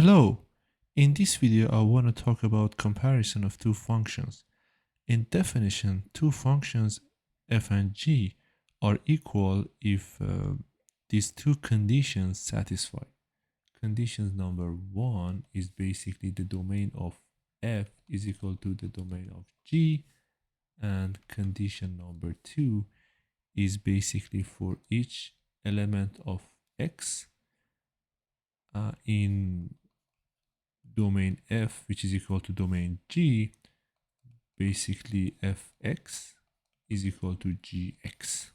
Hello! In this video, I want to talk about comparison of two functions. In definition, two functions f and g are equal if these two conditions satisfy. Conditions number one is basically the domain of f is equal to the domain of g, and condition number two is basically for each element of x in domain f, which is equal to domain g, basically fx is equal to gx.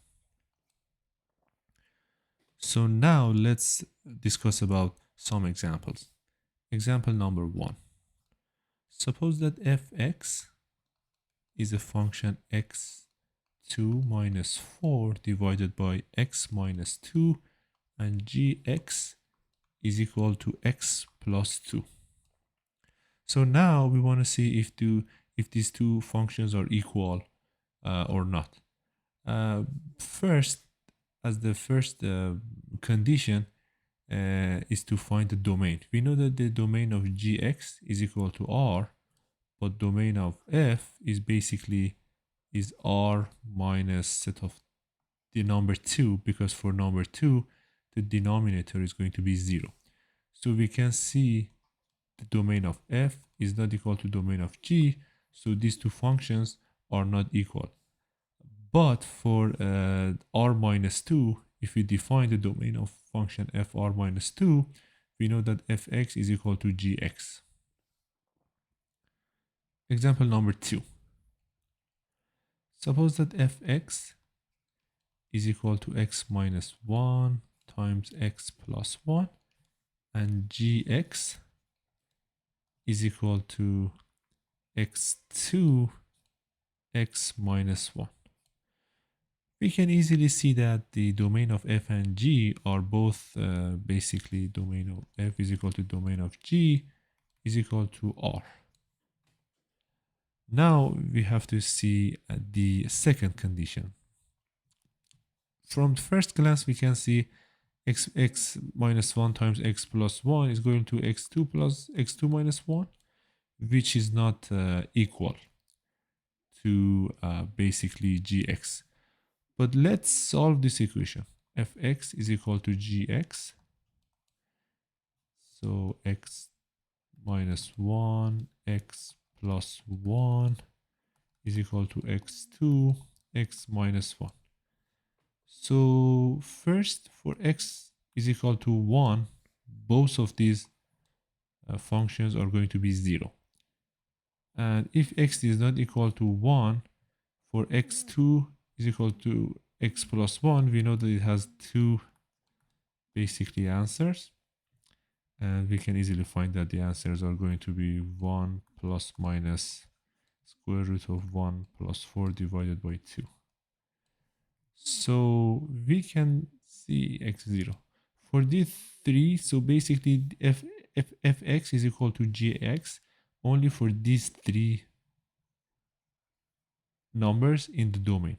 So now let's discuss about some examples. Example number one. Suppose that fx is a function x2 minus 4 divided by x minus 2, and gx is equal to x plus 2. So now we want to see if these two functions are equal or not. First, as the first condition is to find the domain. We know that the domain of gx is equal to r, but domain of f is basically r minus set of the number 2, because for number 2 the denominator is going to be 0. So we can see the domain of f is not equal to domain of g, so these two functions are not equal. But for r minus 2, if we define the domain of function fr minus 2, we know that fx is equal to gx. Example number 2. Suppose that fx is equal to x minus 1 times x plus 1, and gx is equal to x2 x minus 1. We can easily see that the domain of f and g are both basically domain of f is equal to domain of g is equal to r. Now we have to see the second condition. From first glance, we can see x minus 1 times x plus 1 is going to x2 plus x2 minus 1, which is not equal to basically gx. But let's solve this equation. Fx is equal to gx. So x minus 1, x plus 1 is equal to x2, x minus 1. So first, for x is equal to 1, both of these functions are going to be 0. And if x is not equal to 1, for x2 is equal to x plus 1, we know that it has two basically answers. And we can easily find that the answers are going to be 1 plus minus square root of 1 plus 4 divided by 2. So we can see x0. For these three, so basically fx is equal to gx only for these three numbers in the domain.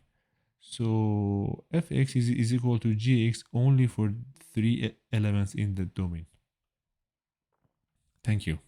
So fx is equal to gx only for three elements in the domain. Thank you.